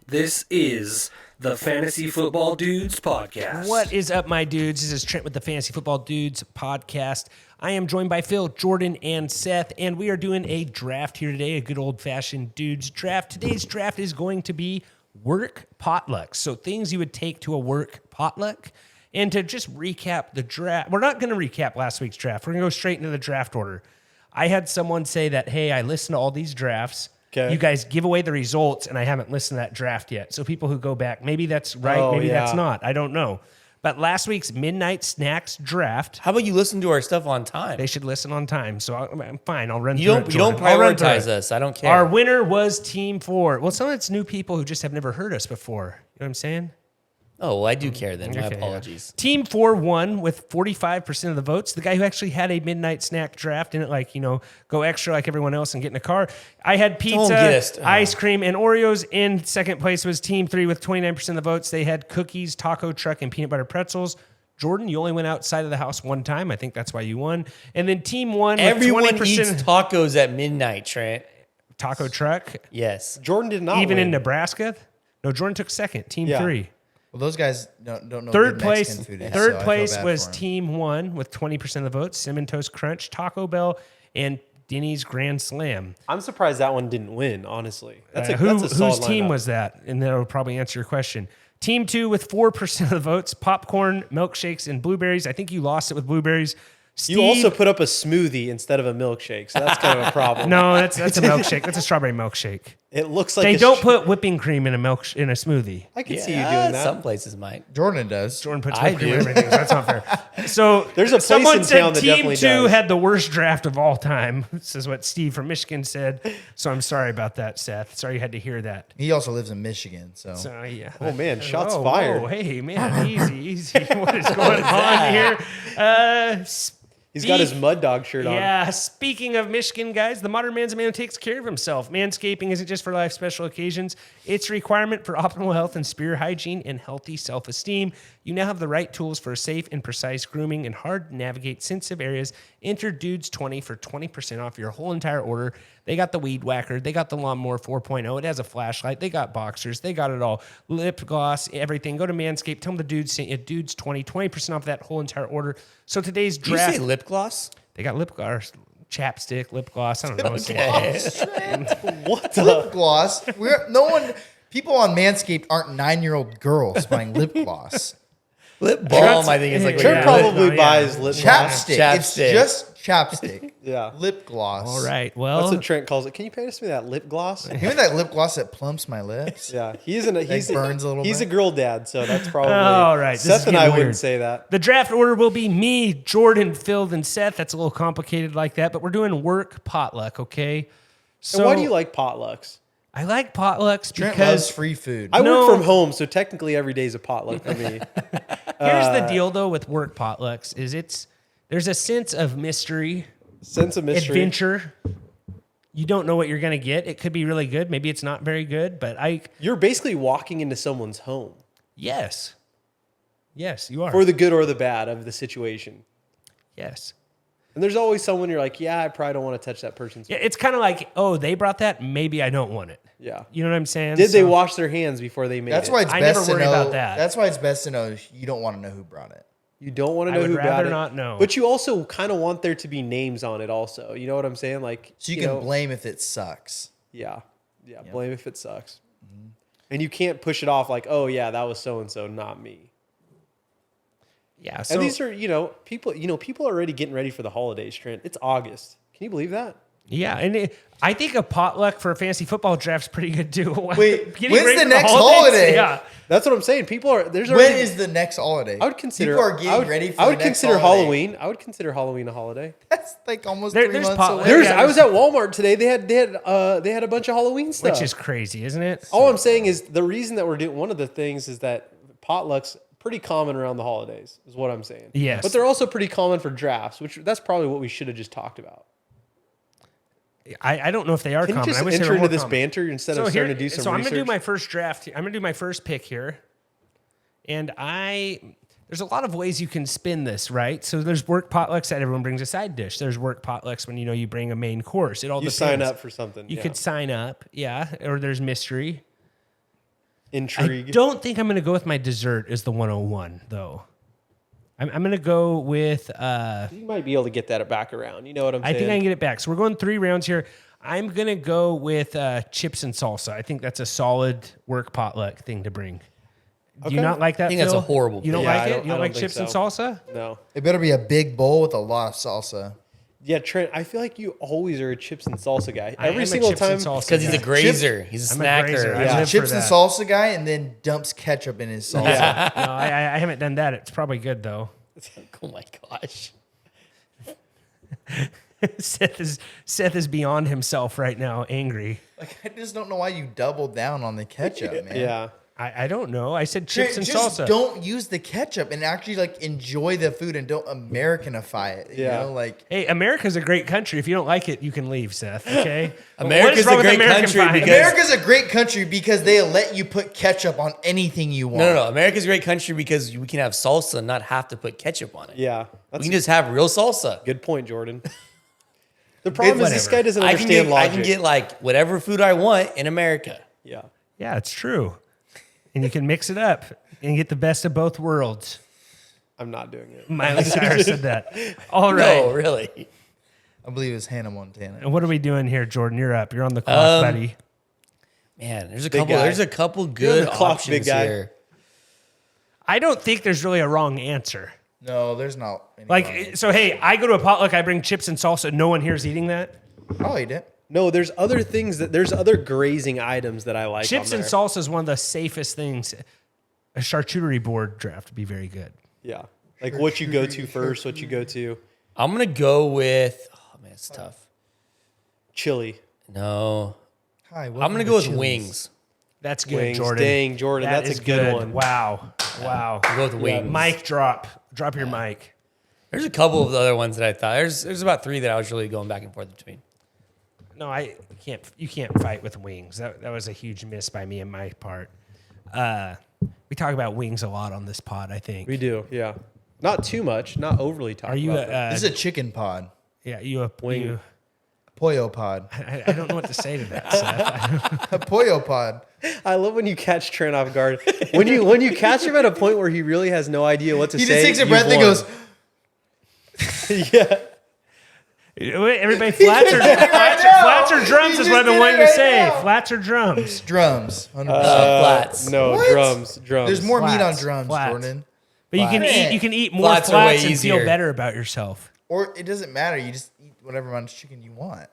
This is the Fantasy Football Dudes podcast. What is up, my dudes? This is Trent with the Fantasy Football Dudes podcast. I am joined by Phil, Jordan, and Seth, and we are doing a draft here today, a good old-fashioned dudes draft. Today's draft is going to be work potlucks, so things you would take to a work potluck. And to just recap the draft, we're not going to recap last week's draft. We're going to go straight into the draft order. I had someone say that, hey, I listened to all these drafts. Okay. You guys give away the results, and I haven't listened to that draft yet. So people who go back, maybe that's right, maybe that's not. I don't know. But last week's Midnight Snacks draft. How about you listen to our stuff on time? They should listen on time. So I'm fine. I'll run through it. You don't prioritize us. I don't care. Our winner was Team 4. Well, some of it's new people who just have never heard us before. You know what I'm saying? Oh, well, I do care then. My apologies. Yeah. Team 4 won with 45% of the votes. The guy who actually had a midnight snack draft didn't go extra like everyone else and get in a car. I had pizza, ice cream, and Oreos. In second place was Team 3 with 29% of the votes. They had cookies, taco truck, and peanut butter pretzels. Jordan, you only went outside of the house one time. I think that's why you won. And then Team 1 Everyone with 20%. Eats tacos at midnight, Trent. Taco truck? Yes. Jordan did not Even win. in Nebraska? No, Jordan took second. Team 3. Well, those guys don't know Third good place, Mexican food is, third so place was Team 1 with 20% of the votes. Cinnamon Toast Crunch, Taco Bell, and Denny's Grand Slam. I'm surprised that one didn't win, honestly. That's a whose solid team lineup. was that? And that'll probably answer your question. Team 2 with 4% of the votes. Popcorn, milkshakes, and blueberries. I think you lost it with blueberries. You also put up a smoothie instead of a milkshake, so that's kind of a problem. No, that's a milkshake. That's a strawberry milkshake. It looks like they don't put whipping cream in a smoothie. I can see you doing that. Some places might. Jordan does. Jordan puts whipping cream in everything, so that's not fair. So there's a place someone in said town that Team definitely 2 does. had the worst draft of all time. This is what Steve from Michigan said. So I'm sorry about that, Seth. Sorry you had to hear that. He also lives in Michigan, so yeah. Oh man, shots fired. Whoa, hey man, easy. What is going on here? He's got his Mud Dog shirt on. Yeah, speaking of Michigan, guys, the modern man's a man who takes care of himself. Manscaping isn't just for life special occasions. It's a requirement for optimal health and superior hygiene and healthy self-esteem. You now have the right tools for safe and precise grooming and hard-to-navigate sensitive areas. Enter Dudes20 for 20% off your whole entire order. They got the Weed Whacker. They got the Lawnmower 4.0. It has a flashlight. They got boxers. They got it all. Lip gloss, everything. Go to Manscaped. Tell them the dudes sent you Dudes20. 20% off that whole entire order. So today's draft... Did you say lip gloss? They got lip gloss, chapstick, lip gloss. I don't know. What the? lip gloss. People on Manscaped aren't 9-year-old girls buying lip gloss. Lip balm, I think it's like. Trent probably buys lip gloss. Chapstick. It's just chapstick. Yeah. Lip gloss. All right. Well, That's what Trent calls it. Can you pass me that lip gloss? Give me that lip gloss that plumps my lips. Yeah, burns a little He's bit. a girl dad, so that's probably. All right. Seth and I wouldn't say that. The draft order will be me, Jordan, Phil, and Seth. That's a little complicated like that, but we're doing work potluck, okay? So and why do you like potlucks? I like potlucks Trent because loves free food. I work from home, so technically every day is a potluck for me. Here's the deal, though, with work potlucks is there's a sense of mystery. Adventure. You don't know what you're going to get. It could be really good. Maybe it's not very good, but You're basically walking into someone's home. Yes. Yes, you are. For the good or the bad of the situation. Yes. And there's always someone you're like, yeah, I probably don't want to touch that person's Yeah, it's kind of like, oh, they brought that. Maybe I don't want it. Yeah. You know what I'm saying? Did they wash their hands before they made it? That's why it's I best never to worry know. about that. That's why it's best to know you don't want to know who brought it. You don't want to know I would who brought rather it. not know. But you also kind of want there to be names on it also. You know what I'm saying? Like, So you can blame if it sucks. Yeah. Blame if it sucks. Mm-hmm. And you can't push it off like, oh yeah, that was so-and-so, not me. Yeah. So And these are, people are already getting ready for the holidays, Trent. It's August. Can you believe that? yeah, and I think a potluck for a fantasy football draft's pretty good too. Wait, Getting when's ready the for next holidays? holiday? Yeah. That's what I'm saying. When is the next holiday? I would consider. People are getting ready for I would the next consider holiday. Halloween. I would consider Halloween a holiday. That's like almost There's 3 months pot- away. Yeah, I was at Walmart today. They had a bunch of Halloween stuff. Which is crazy, isn't it? All I'm saying is the reason that we're doing one of the things is that potlucks pretty common around the holidays is what I'm saying. Yes. But they're also pretty common for drafts, which that's probably what we should have just talked about. I don't know if they are Can you common. just I wish they enter were into more this common. banter instead of starting to do some So I'm research? gonna do my first draft. I'm gonna do my first pick here, and there's a lot of ways you can spin this, right? So there's work potlucks that everyone brings a side dish. There's work potlucks when you bring a main course. It all You depends. sign up for something. You could sign up, yeah. Or there's mystery. intrigue. I don't think I'm going to go with my dessert as the 101, though. I'm going to go with... You might be able to get that back around. You know what I'm saying? I think I can get it back. So we're going 3 rounds here. I'm going to go with chips and salsa. I think that's a solid work potluck thing to bring. Do you not like that, I think that's Phil? a horrible You don't Yeah, like I it? don't- You I don't don't like think chips and so. salsa? No. It better be a big bowl with a lot of salsa. Yeah, Trent, I feel like you always are a chips and salsa guy. I am Every a single chips and time. salsa Because he's a guy. grazer. He's a I'm a grazer. snacker. I Yeah. live for Chips and that. salsa guy, and then dumps ketchup in his salsa. Yeah. No, I haven't done that. It's probably good, though. Oh my gosh. Seth is beyond himself right now, angry. Like, I just don't know why you doubled down on the ketchup, man. Yeah. I don't know. I said chips and Just salsa. don't use the ketchup and actually like enjoy the food and don't Americanify it. You Yeah. know, like Hey, America's a great country. If you don't like it, you can leave, Seth. Okay. America's What is wrong a with great American country pie? because- America's a great country because they let you put ketchup on anything you want. No. America's a great country because we can have salsa and not have to put ketchup on it. Yeah. We That's can just have real salsa. a good point, Jordan. The problem is this whatever. guy doesn't I understand can logic. get like whatever food I want in America. Yeah. Yeah, it's true. And you can mix it up and get the best of both worlds. I'm not doing it. Miley Cyrus said that. All right. No, really. I believe it's Hannah Montana. And what are we doing here, Jordan? You're up. You're on the clock, buddy. Man, there's a Big couple. guy. There's a couple You're good the clock, options big guy. here. I don't think there's really a wrong answer. No, there's not. Any wrong Like, so hey, I go to a potluck, I bring chips and salsa. No one here's eating that. I'll eat it. No, there's other things there's other grazing items that I like. Chips on and there. salsa is one of the safest things. A charcuterie board draft would be very good. Yeah. Like what you go to first, what you go to. I'm gonna go with. Oh man, it's tough. Chili. No, Hi, I'm gonna go with wings. That's good, Wings. Jordan. Dang, Jordan, That that's is a good one. Wow. Wow. I'll go with wings. Mic drop. Drop your mic. There's a couple of the other ones that I thought. There's about 3 that I was really going back and forth between. No, I can't. You can't fight with wings. That was a huge miss by me and my part. We talk about wings a lot on this pod, I think. We do, yeah. Not too much, not overly talk Are you about that. This is a chicken pod. yeah, you a Wing. you, Pollo pod. I don't know what to say to that, Seth. A pollo pod. I love when you catch Trent off guard. When you catch him at a point where he really has no idea what to He say. just takes a you've breath and won. goes, Yeah. Everybody, flats or drums He is what I've just been did wanting it to right say. now. Flats or drums. drums. 100%. Flats. No, What? drums. There's more meat on Flats. drums, Flats. Jordan. But Flats. you can eat more Flats are way flats and feel easier. better about yourself. Or it doesn't matter. You just eat whatever amount of chicken you want.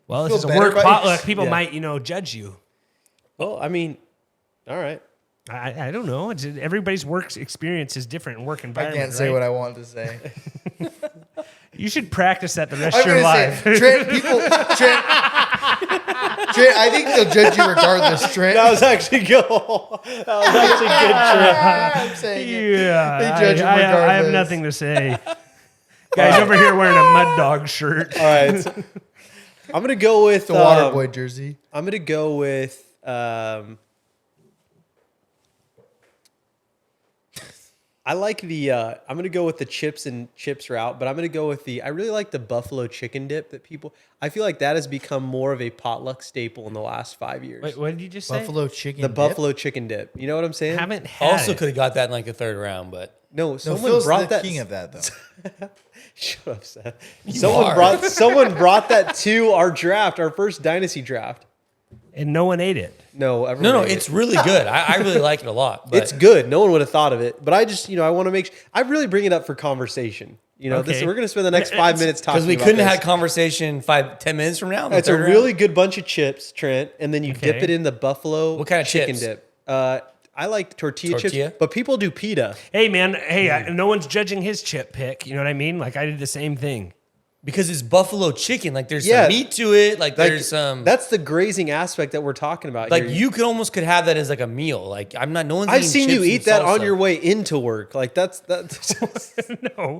Well, Feel this is a better work about potluck. your- People Yeah. might, judge you. Well, I mean, all right. I don't know. Everybody's work experience is different in work I environment. can't say right? what I want to say. You should practice that the rest I'm of your gonna life. say, Trent, Trent, I think they'll judge you regardless, Trent. That was actually good. That was actually good, Trent. I'm saying it. Yeah, They judge him I have regardless. nothing to say. Guys over here wearing a mud dog shirt. All right. I'm gonna go with The water boy jersey. I'm gonna go with I like the I'm gonna go with the chips and chips route, but I'm gonna go with I really like the buffalo chicken dip that I feel like that has become more of a potluck staple in the last 5 years. Wait, what did you just say? Buffalo chicken the dip? buffalo chicken dip. You know what I'm saying? Haven't had Also it. could have got that in like the 3rd round, but No, No, someone Phil's brought the that. king of that, though. Shut up, Seth. are. Someone brought that to our draft, our first dynasty draft. and no one ate it. No, everyone no, ate it. it's really good. I really like it a lot. But It's good. No one would have thought of it, but I just, I want to make. I really bring it up for conversation. Okay. We're going to spend the next 5 minutes talking because we about couldn't this. have had conversation 10 minutes from now. the It's a 3rd round. really good bunch of chips, Trent, and then you dip Okay. it in the buffalo. What kind of chicken chips? dip? I like tortilla Tortilla? chips, but people do pita. Hey, man. Hey, no one's judging his chip pick. You know what I mean? Like I did the same thing. because it's buffalo chicken. Like there's Yeah. some meat to it. Like Like, there's some. That's the grazing aspect that we're talking about. like here. you could almost could have that as like a meal. Like I'm not. No one's. I've eating seen you chips and eat that on salsa. your way into work. Like that's.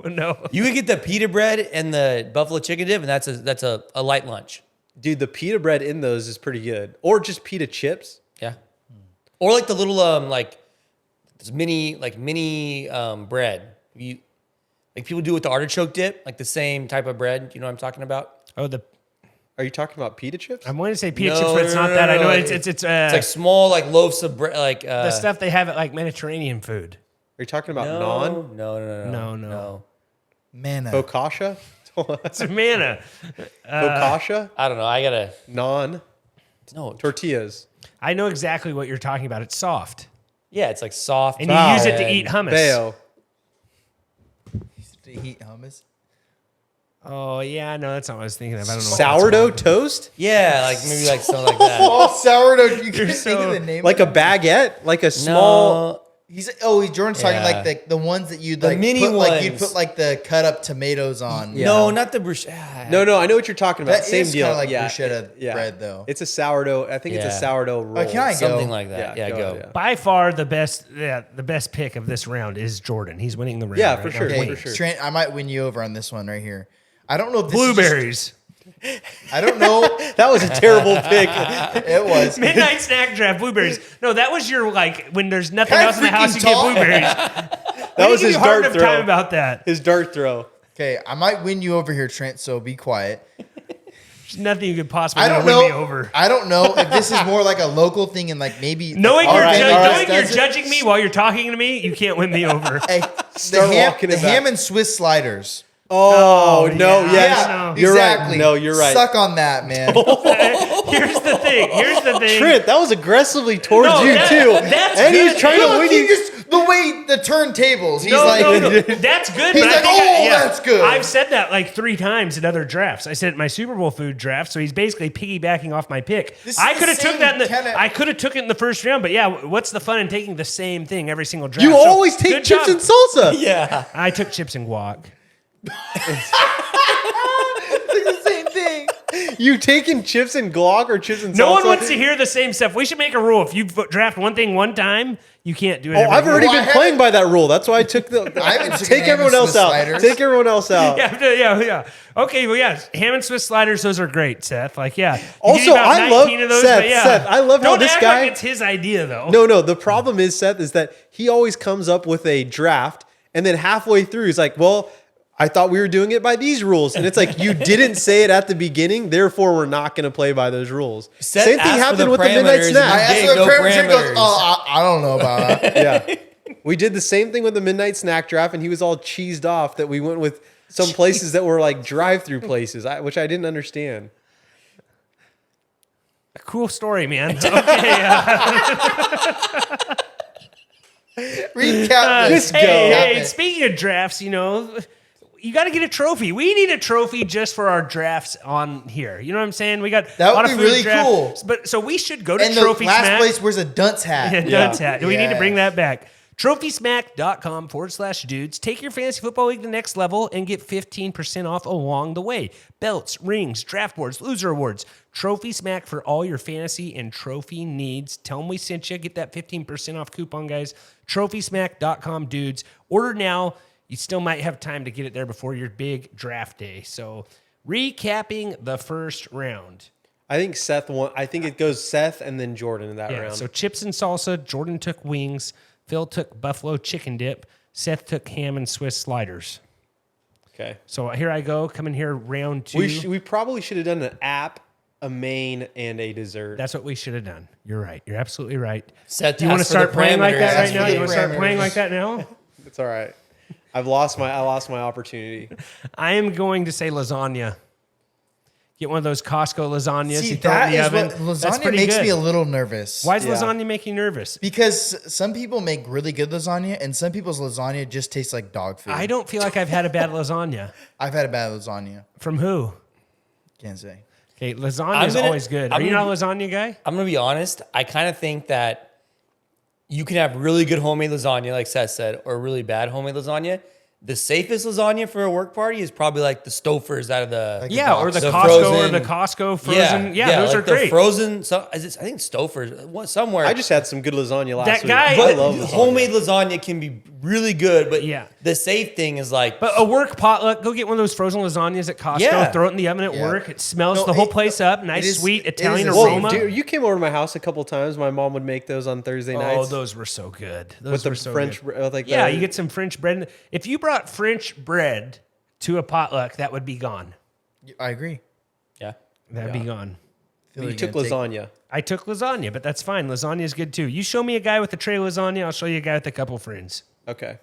No. You could get the pita bread and the buffalo chicken dip, and that's a light lunch. Dude, the pita bread in those is pretty good, or just pita chips. Yeah. Or like the little like this mini bread. Like people do with the artichoke dip, like the same type of bread. You know what I'm talking about? Oh, the Are you talking about pita chips? I'm going to say pita No, chips, but it's no, not no, that. no, I know no. it's like small like loaves of bread, like the stuff they have at like Mediterranean food. Are you talking about no, naan? no. Manna. Focaccia? It's a manna. Focaccia? I don't know. I gotta Naan? no. Tortillas. I know exactly what you're talking about. It's soft. Yeah, it's like soft. And you use it to eat hummus. Bayo. To eat hummus. Oh, yeah, no, that's not what I was thinking of. I don't know. Sourdough toast? Yeah, like maybe like something like that. Oh, sourdough. You can think so- of the name. Like a baguette? Like a small... No, Jordan's talking Yeah. like the ones that you'd The like mini put, like you'd ones. put like the cut up tomatoes on. no, not the bruschetta. No, I know what you're talking about. That Same is deal. kinda like yeah, bruschetta bread, though. It's a sourdough. I think it's a Yeah. sourdough roll. can I go? Something like that. Yeah, go. ahead, By far the best pick of this round is Jordan. He's winning the round. Yeah, right for now. sure, Okay, for sure. Trent, I might win you over on this one right here. I don't know if this is Blueberries. I don't know. That was a terrible pick. It was. Midnight snack draft, blueberries. No, that was your, like, when there's nothing Can I else in the house, freaking you get talk? blueberries. That was his hard dart enough time throw. about that. His dart throw. Okay, I might win you over here, Trent, so be quiet. There's nothing you could possibly I don't win know. me over. I don't know if this is more like a local thing and like maybe Knowing like, you're, our family knowing you're does it. judging me while you're talking to me, you can't win me over. Hey, Start walking the it back. ham and Swiss sliders. Oh, no, yeah. yes. no. You're exactly. right. No, you're right. Suck on that, man. Here's the thing. Trent, that was aggressively towards No, you, that- too. that's and good. he's trying to Look, win he you. just the way the turntables. He's No, like, no, that's good. He's but I like, think "Oh, that's good." I've said that like 3 times in other drafts. I said it in my Super Bowl food draft, so he's basically piggybacking off my pick. This is I the could have took same that. kinda- I could have took it in the first round, but yeah, what's the fun in taking the same thing every single draft? You So, always take good chips job. and salsa. Yeah. I took chips and guac. the same thing. You taking chips and guac or chips and salsa? No one wants to hear the same stuff. We should make a rule: if you draft one thing one time, you can't do it. Oh, every I've already Well, I been playing haven't- by that rule. That's why I took the. I haven't taken Take ham everyone and else Swiss out. sliders. Take everyone else out. Yeah. Okay, well, yeah, ham and Swiss sliders, those are great, Seth. Like, yeah. You Also, did about I love 19 of those, Seth, but yeah. Seth, I love how Don't this act guy- like it's his idea, though. No. The problem is, Seth, is that he always comes up with a draft, and then halfway through, he's like, "Well, I thought we were doing it by these rules," and it's like you didn't say it at the beginning, therefore we're not going to play by those rules. Seth Same thing asked for happened the with the midnight parameters I snack. asked Hey, him no the parameters. He goes, parameters. "Oh, I don't know about that." Yeah, we did the same thing with the midnight snack draft, and he was all cheesed off that we went with some places that were like drive-through places, which I didn't understand. Cool story, man. Okay. Recap this. Just go. Hey, speaking of drafts, you got to get a trophy. We need a trophy just for our drafts on here. You know what I'm saying? We got That a lot would of be food really drafts, cool. But so we should go to And the Trophy last Smack. place wears a dunce hat. Yeah, dunce hat. We need to Yeah. bring that back. TrophySmack.com/dudes. Take your fantasy football league to the next level and get 15% off along the way. Belts, rings, draft boards, loser awards. Trophy Smack for all your fantasy and trophy needs. Tell them we sent you. Get that 15% off coupon, guys. TrophySmack.com, dudes. Order now. You still might have time to get it there before your big draft day. So, recapping the first round. I think Seth won. I think it goes Seth and then Jordan in that Yeah, round. so chips and salsa. Jordan took wings. Phil took buffalo chicken dip. Seth took ham and Swiss sliders. Okay. So here I go. Coming here, round 2. We probably should have done an app, a main, and a dessert. That's what we should have done. You're right. You're absolutely right. Seth, Do you want to ask for the start playing like that parameters. right Ask now? for the You want to start parameters. playing like that now? It's all right. I lost my opportunity. I am going to say lasagna. Get one of those Costco lasagnas. See, you throw it in that the is oven. what That's lasagna pretty makes good. me a little nervous. Why does Yeah. lasagna make you nervous? Because some people make really good lasagna, and some people's lasagna just tastes like dog food. I don't feel like I've had a bad lasagna. I've had a bad lasagna. From who? Can't say. Okay, lasagna I'm is gonna- always good. Are I'm you gonna not a lasagna guy? I'm gonna be honest. I kind of think that you can have really good homemade lasagna, like Seth said, or really bad homemade lasagna. The safest lasagna for a work party is probably like the Stofers out of the Like Yeah, or the The Costco frozen- or the Costco frozen. Yeah, those like are the great. frozen. So I think Stofers somewhere. I just had some good lasagna last That week. guy- I but love lasagna. homemade lasagna can be really good, but Yeah. the safe thing is like But a work potluck, go get one of those frozen lasagnas at Costco. Yeah. Throw it in the oven at Yeah. work. It smells No, the whole it- place up. it Nice, is- sweet it is Italian a- Well, aroma. dude, you came over to my house a couple times. My mom would make those on Thursday Oh, nights those were so good. Those with the were so French, good. like Yeah, the- you get some French bread. If you brought French bread to a potluck, that would be gone. I agree. yeah. That'd be gone. You took lasagna. I took lasagna, but that's fine. Lasagna is good too. You show me a guy with a tray of lasagna, I'll show you a guy with a couple friends. Okay.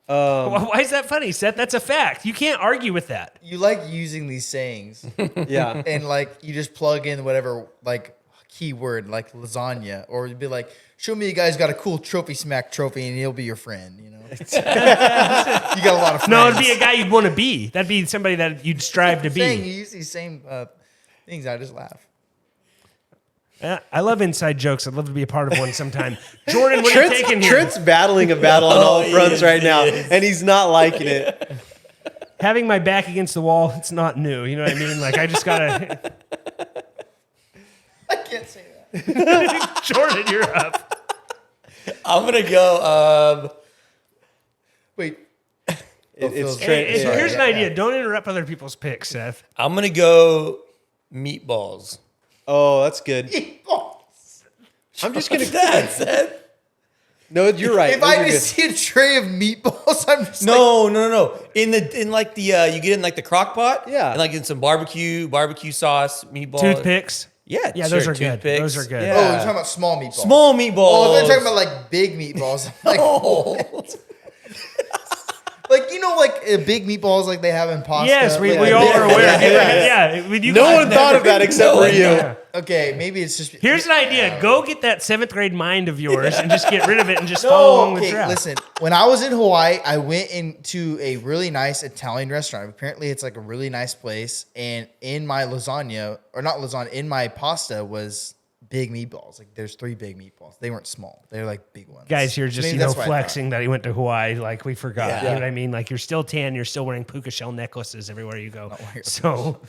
Why is that funny, Seth? That's a fact. You can't argue with that. You like using these sayings, Yeah. and like you just plug in whatever like keyword like lasagna, or you'd be like, "Show me a guy's got a cool trophy smack trophy, and he'll be your friend." You know, you got a lot of friends. No, it'd be a guy you'd want to be. That'd be somebody that you'd strive to Saying be. you use these same things, I just laugh. I love inside jokes. I'd love to be a part of one sometime. Jordan, what are you taking here? Trent's battling a battle on all fronts right now, and he's not liking it. Having my back against the wall, it's not new. You know what I mean? Like, I just got to... I can't say that. Jordan, you're up. I'm going to go. Wait. It's Hey, Trent. here's an yeah, idea. Don't interrupt other people's picks, Seth. I'm going to go meatballs. Oh, that's good. I'm just gonna. That's it. No, you're right. If Those I are just good. see a tray of meatballs, I'm just like, No. In like the you get in like the crock pot. Yeah. And like in some barbecue sauce, meatballs. Toothpicks. Yeah. Yeah, those sure, are good. toothpicks. Those are good. oh, Yeah. you're talking about small meatballs. Small meatballs. Oh, they're talking about like big meatballs. Like, Oh. like you know, like big meatballs like they have in pasta. Yes, we Like, all are aware. Yeah. Yeah. When you No guys- one thought of that except for you. Okay, maybe it's just. Here's an idea. Go get that 7th grade mind of yours and just get rid of it and just follow along the Okay, draft. listen. When I was in Hawaii, I went into a really nice Italian restaurant. Apparently, it's like a really nice place. And in my lasagna, or not lasagna, in my pasta was big meatballs. Like there's 3 big meatballs. They weren't small. They're like big ones. Guys here just, Maybe you know, that's what I thought. flexing that he went to Hawaii like we forgot. Yeah. You know what I mean? Like you're still tan, you're still wearing puka shell necklaces everywhere you go. wearing So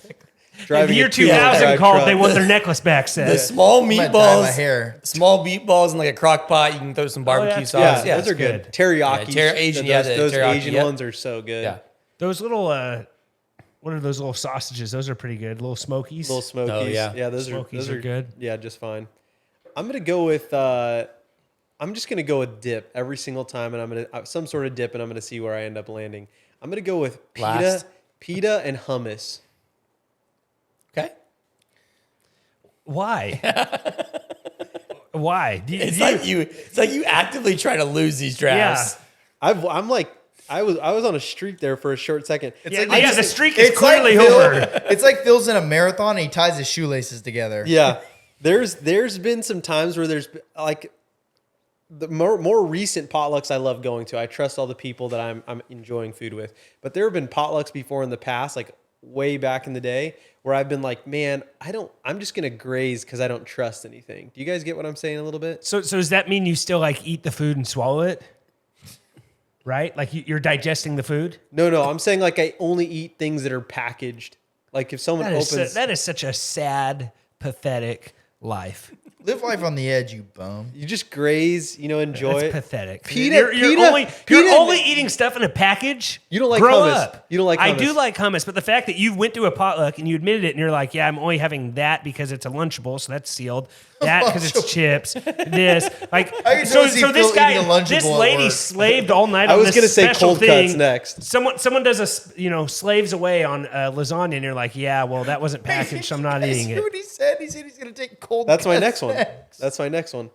Driving the year a two-wheel 2000 drive called, truck. they want their necklace back, The Seth. small I'm gonna dye my meatballs. hair. Small meatballs in like a crock pot. You can throw some barbecue that's sauce. good. Yeah, Yeah, those are good. good. Teriyaki. Yeah, Asian, yeah, those the teriyaki, Asian yeah. ones are so good. Yeah. Those little, what are those little sausages? Those are pretty good. Little smokies. Little smokies. Oh, yeah. Yeah, those Smokies are are good. Yeah, just fine. I'm gonna go with. I'm just gonna go with dip every single time, and I'm gonna some sort of dip, and I'm gonna see where I end up landing. I'm gonna go with Last. pita and hummus. Okay. Why? Why? It's like you actively try to lose these drafts. I'm like I was on a streak there for a short second. Yeah, the streak is It's like clearly Phil- over. It's like Phil's in a marathon and he ties his shoelaces together. Yeah, there's been some times where there's like the more recent potlucks I love going to. I trust all the people that I'm enjoying food with. But there have been potlucks before in the past, like way back in the day, where I've been like, man, I'm just gonna graze because I don't trust anything. Do you guys get what I'm saying a little bit? So does that mean you still like eat the food and swallow it? Right? Like you're digesting the food? No, I'm saying like I only eat things that are packaged. Like if someone opens, That is such a sad, pathetic life. Live life on the edge, you bum. you just graze, enjoy That's it. pathetic. Pita- you're pita- only eating stuff in a package. You don't like Grow hummus. up. You don't like I do hummus. like hummus, but the fact that you went to a potluck and you admitted it and you're like, yeah, I'm only having that because it's a Lunchable, so that's sealed. That because it's chips. This I so can totally see so this Phil guy, eating a Lunchable this at lady work. slaved all night. I on was this gonna say special cold thing. cuts next. Someone does slaves away on lasagna, and you're like, yeah, well, that wasn't packaged, so I'm not eating See it. what he said? He said he's going to take cold That's my cuts next one. next. That's my next one.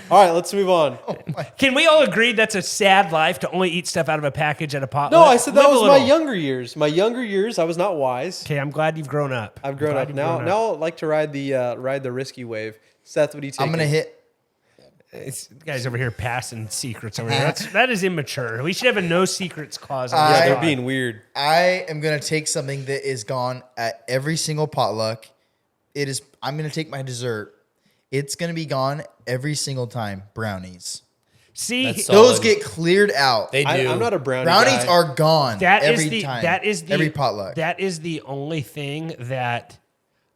All right, let's move on. Can we all agree that's a sad life to only eat stuff out of a package at a potluck? No, I said that Live a was my little. younger years. My younger years, I was not wise. Okay, I'm glad you've grown up. I've grown Glad up you've now. grown Now I like to ride the risky wave. Seth, what do you take? I'm going to hit. This guy's over here passing secrets over here. That is immature. We should have a no secrets clause. On Yeah, this they're pod. being weird. I am going to take something that is gone at every single potluck. I'm going to take my dessert. It's going to be gone every single time. Brownies. See, That's Those Solid. get cleared out. They do. I'm not a brownie Brownies guy. are gone that is every the time. that is the every potluck. That is the only thing that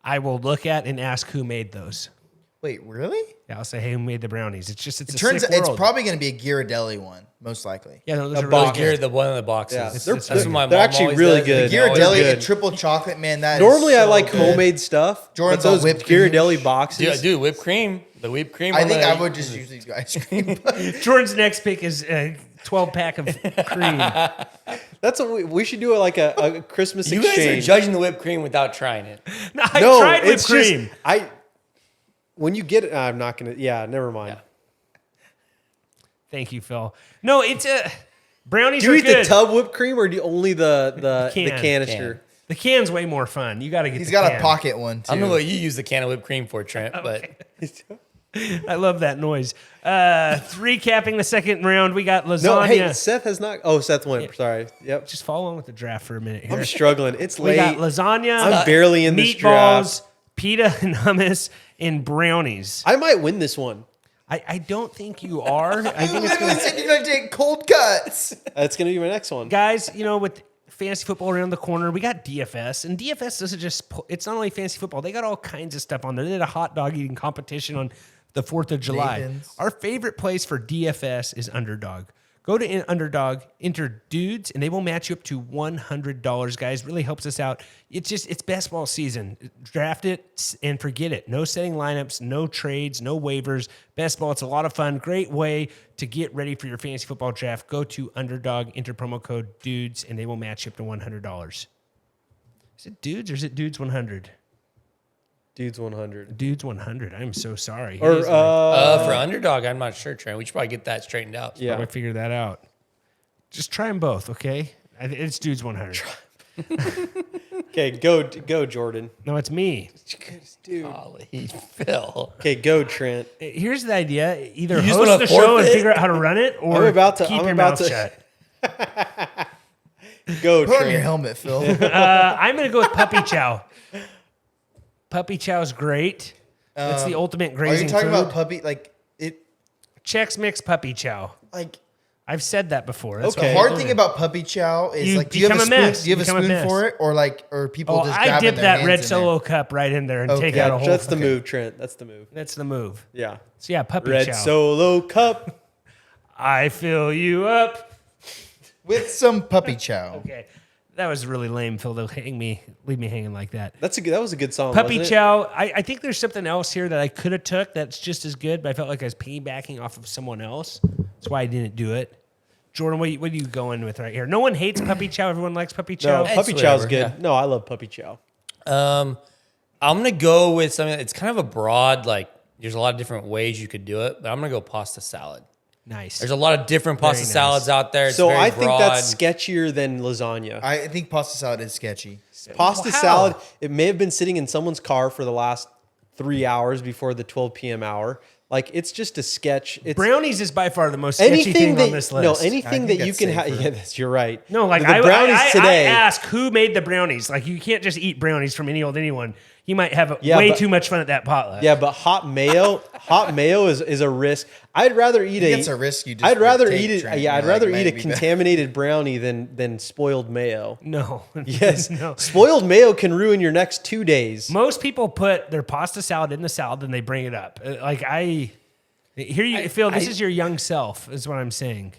I will look at and ask who made those. Wait, really? Yeah, I'll say, hey, who made the brownies? It's It a turns sick out it's world. probably going to be a Ghirardelli one, most likely. Yeah, no, those a are really box. Here, good. the one in the boxes. Yeah, That's they're- what my they're mom actually always really does. good. The Always Ghirardelli, good. a triple chocolate, man. That Normally, is I so like good. homemade stuff. Jordan's but all those whipped cream. Ghirardelli boxes. Dude, whipped cream. The whipped cream. I on think the- I would just use these ice cream. Jordan's next pick is a 12-pack of cream. That's what we should do. Like a Christmas You guys are exchange. judging the whipped cream without trying it. No, I tried whipped it's cream. just when you get it, I'm not gonna. Yeah, never mind. Yeah. Thank you, Phil. No, it's brownies Do you are eat good. the tub whipped cream or do you only the can. canister? The can's way more fun. You got to get. He's the got can. a pocket one too. I don't know what you use the can of whipped cream for, Trent, but I love that noise. Recapping the second round, we got lasagna. No, hey, Seth has not. Oh, Seth went. Sorry. Yep. Just follow on with the draft for a minute here. I'm struggling. It's We late. got lasagna. I'm barely in this meatballs, draft. pita and hummus, and brownies. I might win this one. I don't think you are. I think it's Literally going said you're gonna take cold cuts. That's gonna be my next one. guys, with fantasy football around the corner, we got DFS, and DFS doesn't just. It's not only fantasy football; they got all kinds of stuff on there. They did a hot dog eating competition on the 4th of July. Nathan's. Our favorite place for DFS is Underdog. Go to Underdog, enter dudes, and they will match you up to $100, guys. Really helps us out. It's best ball season. Draft it and forget it. No setting lineups, no trades, no waivers. Best ball, it's a lot of fun. Great way to get ready for your fantasy football draft. Go to Underdog, enter promo code dudes, and they will match you up to $100. Is it dudes or is it dudes 100? Dude's 100. Dudes 100. I'm so sorry. It Or is like- for underdog, I'm not sure, Trent. We should probably get that straightened out. How do I yeah. figure that out? Just try them both, okay? It's dudes 100. Okay, go Jordan. No, it's me. Dude. Golly, Phil. Okay, go Trent. Here's the idea: either You just host wanna the show and forfeit? figure out how to run it, or I'm about to- keep I'm your about mouth to- shut. Go Put on your Trent. helmet, Phil. I'm gonna go with puppy chow. Puppy chow's great. It's the ultimate Are grazing you talking food. about puppy? Like it? Chex Mix puppy chow. Like I've said that before. That's Okay. what the I'm hard doing. thing about puppy chow is You like, do you have a become a spoon? mess. Do you have a Become a spoon mess. for it, or people Oh, just I grabbing dip their that hands red in solo there? cup right in there and Okay. take Yeah, out a whole. that's the move, Trent. That's the move. That's the move. Yeah. So yeah, puppy Red chow. Solo Cup. I fill you up. with some puppy chow. Okay, that was really lame, Phil. To leave me hanging like that. That was a good song. Puppy wasn't it? chow. I think there's something else here that I could have took that's just as good, but I felt like I was piggybacking off of someone else. That's why I didn't do it. Jordan, what are you going with right here? No one hates puppy chow. Everyone likes puppy chow. No, puppy chow's whatever, good. yeah. No, I love puppy chow. I'm gonna go with something. It's kind of a broad, like there's a lot of different ways you could do it, but I'm gonna go pasta salad. Nice. There's a lot of different pasta nice. salads out there. It's So very I think broad. that's sketchier than lasagna. I think pasta salad is sketchy. Pasta How? salad, it may have been sitting in someone's car for the last 3 hours before the 12 p.m. hour. Like, it's just a sketch. It's Brownies is by far the most sketchy thing on this list. No, anything I that think you that's can have. safer. Yeah, you're right. No, like the brownies I today. ask who made the brownies. Like you can't just eat brownies from anyone. You might have Yeah, way but- too much fun at that potluck. Yeah, but hot mayo is a risk. I'd rather eat It's a risk you just I'd rather take, eat it. Trent. Yeah, I'd You're like, rather might eat a be better. contaminated brownie than spoiled mayo. No. Yes, No. spoiled mayo can ruin your next 2 days. Most people put their pasta salad in the salad, then they bring it up. Like Phil. This is your young self, is what I'm saying.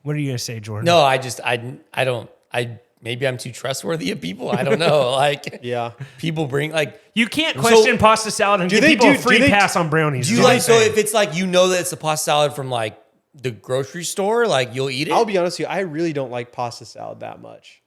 What are you gonna say, Jordan? No, maybe I'm too trustworthy of people. I don't know. Like, Yeah. people bring like. You can't question pasta salad and do give they people a do- free do they- pass on brownies. Do is you what I'm like so saying. if it's like that it's a pasta salad from like the grocery store, like you'll eat it? I'll be honest with you, I really don't like pasta salad that much.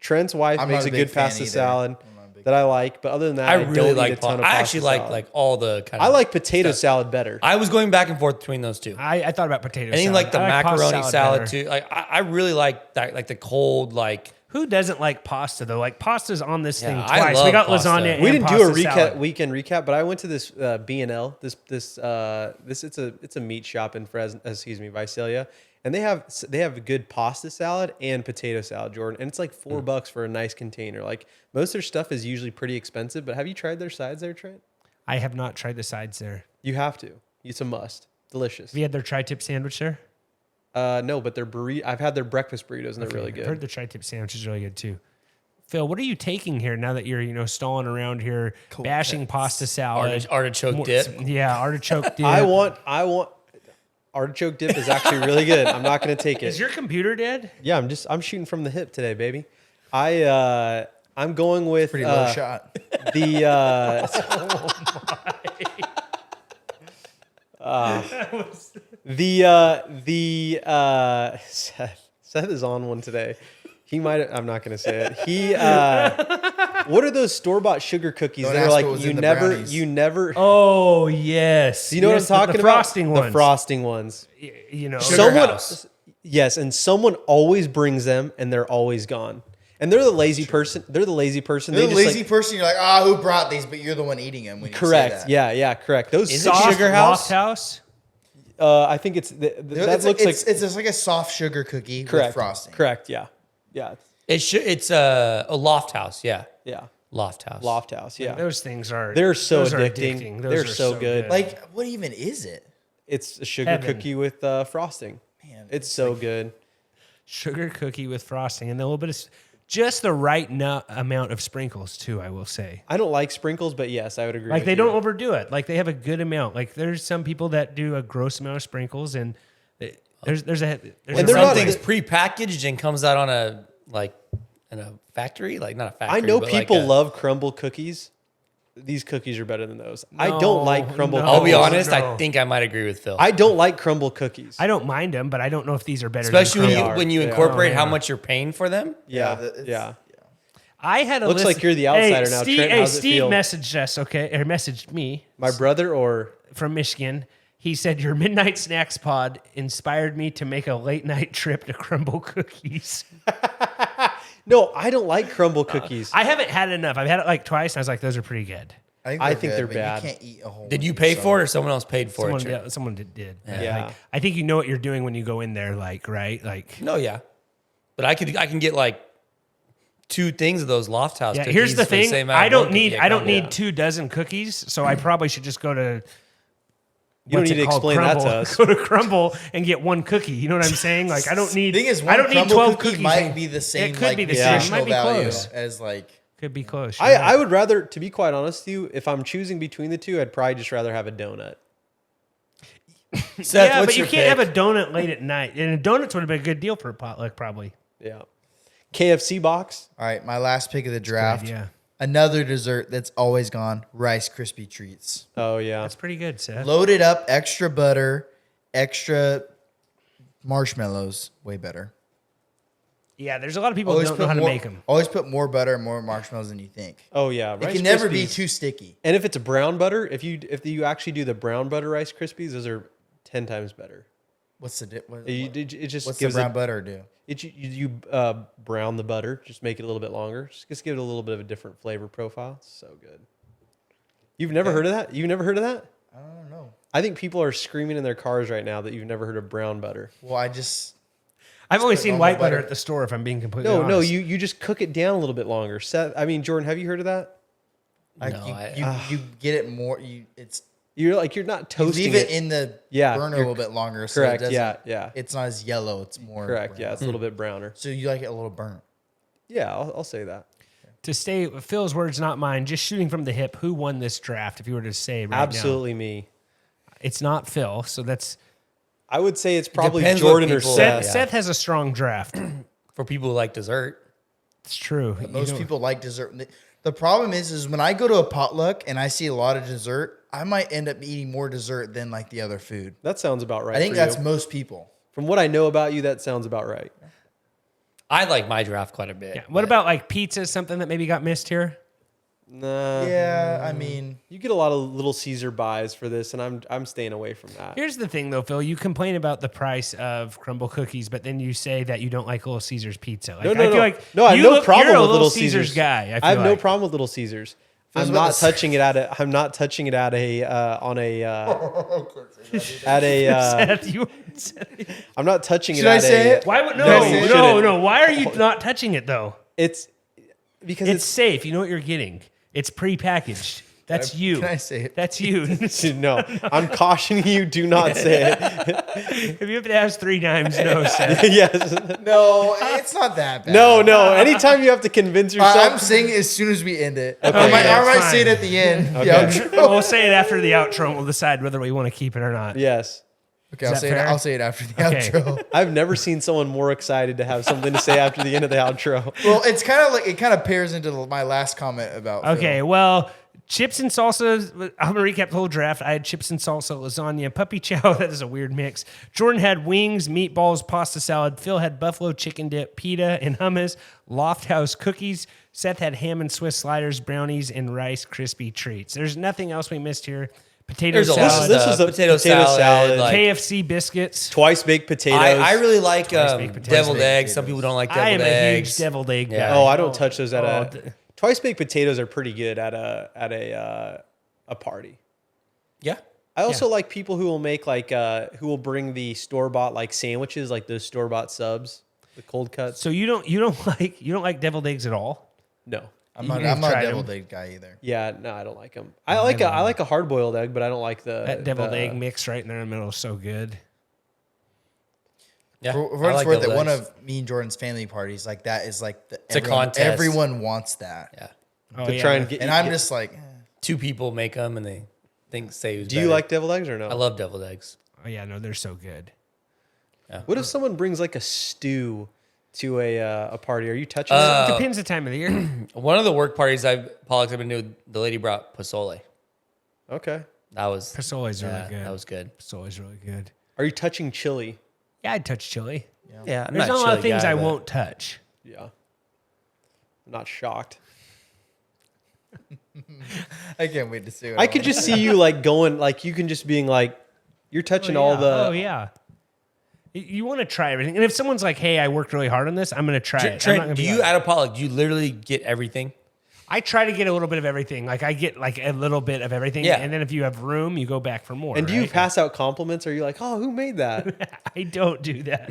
Trent's wife I'm makes not a a big good fan pasta either. salad I'm not a big that I like, but other than that, I I really don't like eat a ton of I pasta actually like salad. like all the kind of. I like potato salad better. I was going back and forth between those two. I thought about potato I think salad. like the I pasta macaroni salad better. too. Like I really like that, like the cold, like Who doesn't like pasta though? Like pasta's on this thing I twice. love We got pasta. lasagna. We and didn't do a pasta salad. weekend recap, but I went to this B&L. It's a meat shop in Visalia, and they have a good pasta salad and potato salad, Jordan, and it's like $4 for a nice container. Like most of their stuff is usually pretty expensive, but have you tried their sides there, Trent? I have not tried the sides there. You have to. It's a must. Delicious. Have you had their tri-tip sandwich there? No, but their I've had their breakfast burritos and they're really I've heard good. the tri-tip sandwich is really good too. Phil, what are you taking here now that you're stalling around here, bashing pasta salad, artichoke dip. Yeah, artichoke dip. I want artichoke dip is actually really good. I'm not going to take Is it. your computer dead? Yeah, I'm shooting from the hip today, baby. I'm going with Pretty low shot. the Seth Seth is on one today. He might. I'm not going to say it. He. What are those store-bought sugar cookies Don't that are ask like what was you in the never, brownies. you never? Oh yes. You know Yes, what I'm talking the about? frosting ones. The frosting ones. You know. Sugar Someone, House. yes, and someone always brings them, and they're always gone. And they're the lazy person. They're the lazy person. You're They the just lazy like, person. You're like, who brought these? But you're the one eating them. When you say correct. that. Yeah, correct. Those Is it Soft Sugar House? Loft House. I think it's that looks like it's just like a soft sugar cookie correct with frosting. Correct. Yeah. It's a loft house. Yeah. Loft house. Loft House. Yeah. Those things are. They're so those are addicting. Those They're are so good. Like, what even is it? It's a sugar Heaven. cookie with frosting. Man, It's so good. sugar cookie with frosting and a little bit of just the right amount of sprinkles too. I will say. I don't like sprinkles, but yes, I would agree. Like with they you. don't overdo it. Like they have a good amount. Like there's some people that do a gross amount of sprinkles, and there's And a they're not- Something's prepackaged and comes out on in a factory, like not a factory. I know but people like love crumble cookies. These cookies are better than those. I No, don't like crumble. no. I'll be cookies. honest. No. I think I might agree with Phil. I don't like crumble cookies. I don't mind them, but I don't know if these are better. Especially than when you crumble. when you They are. incorporate Oh, how yeah. much you're paying for them. Yeah. I had a Looks list. like you're the outsider hey, now, Steve, Trent. hey, How's it Steve feel? messaged us, or messaged me My brother or from Michigan. He said your midnight snacks pod inspired me to make a late night trip to crumble cookies. no, I don't like crumble cookies. I haven't had enough. I've had it like twice, and I was like, those are pretty good. I think they're but bad. You can't eat a whole. Did you one, pay so- for it or someone else paid for Someone, it? Trent? someone did. Yeah. Like, I think you know what you're doing when you go in there, like, right? Like, No, yeah, but I can get like 2 things of those Loft House. yeah. cookies Here's the for thing: same amount I of don't one need cookie I don't crumble. need 2 dozen cookies, so I probably should just go to. You don't what's need it to called? explain that to Crumble. us. Go to Crumble and get 1 cookie. You know what I'm saying? Like I don't need. Thing is, I one don't need crumble 12 cookie cookies. might be the same. It could like, be the same. It nutritional might be value close. as like. Could be close. I would rather, to be quite honest with you, if I'm choosing between the two, I'd probably just rather have a donut. Seth, yeah, what's but you your can't pick? have a donut late at night, and donuts would have been a good deal for a potluck, probably. Yeah. KFC box. All right, my last pick of the draft. Yeah, Another dessert that's always gone: Rice Krispie treats. Oh yeah. that's pretty good, Seth. Loaded up, extra butter, extra marshmallows. Way better. Yeah, there's a lot of people who don't know how to make them. Always put more butter and more marshmallows than you think. Oh yeah. It Rice can never be Krispies. too sticky. And if it's a brown butter, if you actually do the brown butter Rice Krispies, those are 10 times better. What's the It just what's the gives brown it, butter do? you brown the butter, just make it a little bit longer. Just give it a little bit of a different flavor profile. It's so good. You've never heard of that? You've never heard of that? I don't know. I think people are screaming in their cars right now that you've never heard of brown butter. Well, I just I've only put seen normal white butter butter. at the store, if I'm being completely No, honest. you just cook it down a little bit longer. Jordan, have you heard of that? like No, you get it more. You're not You toasting leave it in the Yeah, burner a you're little bit longer. So correct, it doesn't, yeah. It's not as yellow. It's more Correct. brown. Yeah, it's a little bit browner. So you like it a little burnt. Yeah, I'll say that. To stay, Phil's words, not mine, just shooting from the hip, who won this draft, if you were to say right Absolutely me. now? It's not Phil, so that's... I would say it's probably depends what Jordan or people- Seth. Seth, Seth has a strong draft. for people who like dessert. It's true. You Most don't- people like dessert. The problem is when I go to a potluck and I see a lot of dessert, I might end up eating more dessert than like the other food. That sounds about right. I think for that's you. most people. From what I know about you, that sounds about right. I like my draft quite a bit. Yeah. What about like pizza, something that maybe got missed here? Nah. Yeah, I mean, You get a lot of Little Caesar buys for this, and I'm staying away from that. Here's the thing, though, Phil. You complain about the price of crumble cookies, but then you say that you don't like Little Caesars pizza. Like, No, I no, feel no. like No, I have you no look- problem you're a with Little Caesars Caesars. guy. I have no like. problem with Little Caesars. was I'm about not to say- touching it at a. I'm not touching it at a on a at a. Seth, you- I'm not touching Should it I at say a. it? why would No, no, you no, shouldn't. no? Why are you not touching it though? It's because It's safe. You know what you're getting. It's prepackaged. That's you. can I say it? That's you. no. I'm cautioning you. Do not say it. If you have to ask 3 times, no, Seth. Yes. no, it's not that bad. No. Anytime you have to convince yourself. I'm saying it as soon as we end it. Okay. I might Yeah, say it fine. at the end. Okay. Yeah, We'll say it after the outro, and we'll decide whether we want to keep it or not. Yes. Okay, Is that fair? I'll say it after the Okay. outro. I've never seen someone more excited to have something to say after the end of the outro. Well, it's kind of like it kind of pairs into my last comment about. Okay, Phil. well, chips and salsa. I'm gonna recap the whole draft. I had chips and salsa, lasagna, puppy chow. That is a weird mix. Jordan had wings, meatballs, pasta salad. Phil had buffalo chicken dip, pita, and hummus. Loft House cookies. Seth had ham and Swiss sliders, brownies, and Rice Krispie treats. There's nothing else we missed here. Potato There's a lot of salad, This stuff. is a potato potato salad. salad. Like, KFC biscuits. Twice baked potatoes. I really like baked potatoes. deviled Baked eggs. Some potatoes. people don't like I deviled am a eggs. huge deviled egg Yeah. guy. Oh, I don't touch those at Oh, a. Twice baked potatoes are pretty good at a party. Yeah. I also like people who will make like who will bring the store bought like sandwiches, like those store bought subs, the cold cuts. So you don't like deviled eggs at all? No. I'm not You've a tried deviled them. egg guy either. Yeah, no, I don't like them. I like a hard boiled egg, but I don't like That deviled the- egg mix right in there in the middle is so good. Yeah. For I what it's like worth, at deviled one eggs. of me and Jordan's family parties, like that is like a contest. Everyone wants that, Yeah. Oh, to yeah. try and get. and I'm just like, Two people make them and they say who's Do you better. like deviled eggs or no? I love deviled eggs. Oh yeah, no, they're so good. What if someone brings like a stew to a party? Are you touching that? Depends the time of the year. One of the work parties Pollux I've been to, the lady brought pozole. Okay. That was Pozole's really yeah, good. that was good. Pozole's really good. Are you touching chili? Yeah, I'd touch chili. Yeah, I'm There's not not a lot of chili things guy, I but- won't touch. Yeah. I'm not shocked. I can't wait to see. What I could just see you like going, like you can just being like, you're touching all the. Oh yeah. You want to try everything, and if someone's like, "Hey, I worked really hard on this. I'm going to try it." I'm not Trent, gonna do be you like- at a Pollock? Do you literally get everything? I try to get a little bit of everything. Like I get like a little bit of everything, Yeah. and then if you have room, you go back for more. And do you right? pass out compliments? Or are you like, oh, who made that? I don't do that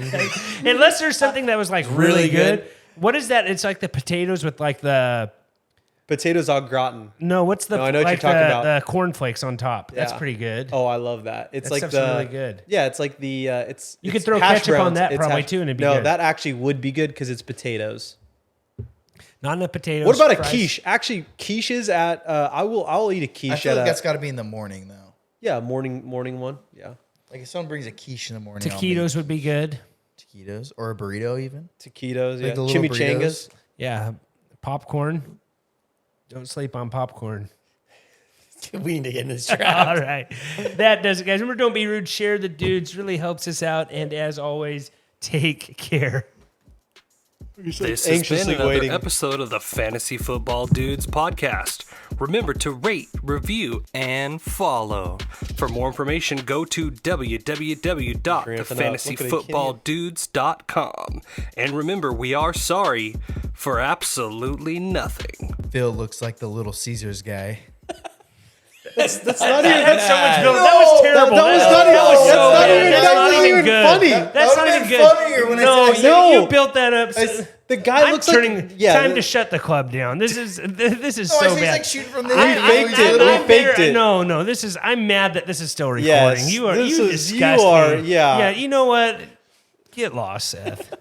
unless there's something that was like really Really good. good. What is that? It's like the potatoes with like the Potatoes au gratin. what's the No, I know what like you're talking the, about. the cornflakes on top? That's Yeah. pretty good. Oh, I love that. It's That like stuff's the really good. Yeah, it's like the it's. You could it's throw hash ketchup on browns. that It's probably too, and it'd be no, good. that actually would be good because it's potatoes. Not enough potatoes. What about a fries. quiche? Actually, quiches at I'll eat a quiche I feel at like a that's got to be in the morning though. morning one. Yeah, Like if someone brings a quiche in the morning, I'll Taquitos would be good. make taquitos or a burrito even. taquitos. Yeah, the little chimichangas. burritos. Yeah, popcorn. Don't sleep on popcorn. We need to get in this draft. All right, that does it, guys. Remember, don't be rude. Share the dudes. Really helps us out. And as always, take care. This has been anxiously another waiting. episode of the Fantasy Football Dudes podcast. Remember to rate, review, and follow. For more information, go to www.thefantasyfootballdudes.com. And remember, we are sorry for absolutely nothing. Phil looks like the Little Caesars guy. That's not even. That's so much build. That was terrible. That was not even. was so That's bad. not That's not even good. funny. That's not even good. funnier when No, I said No. you built that up. The guy I'm looks turning. like Time to shut the club down. This is No, so I say he's bad. like shooting from the We hip. faked it. We faked it. No. This is. I'm mad that this is still recording. Yes, You are. this You is- you disgust are- me. yeah. Yeah. You know what? Get lost, Seth.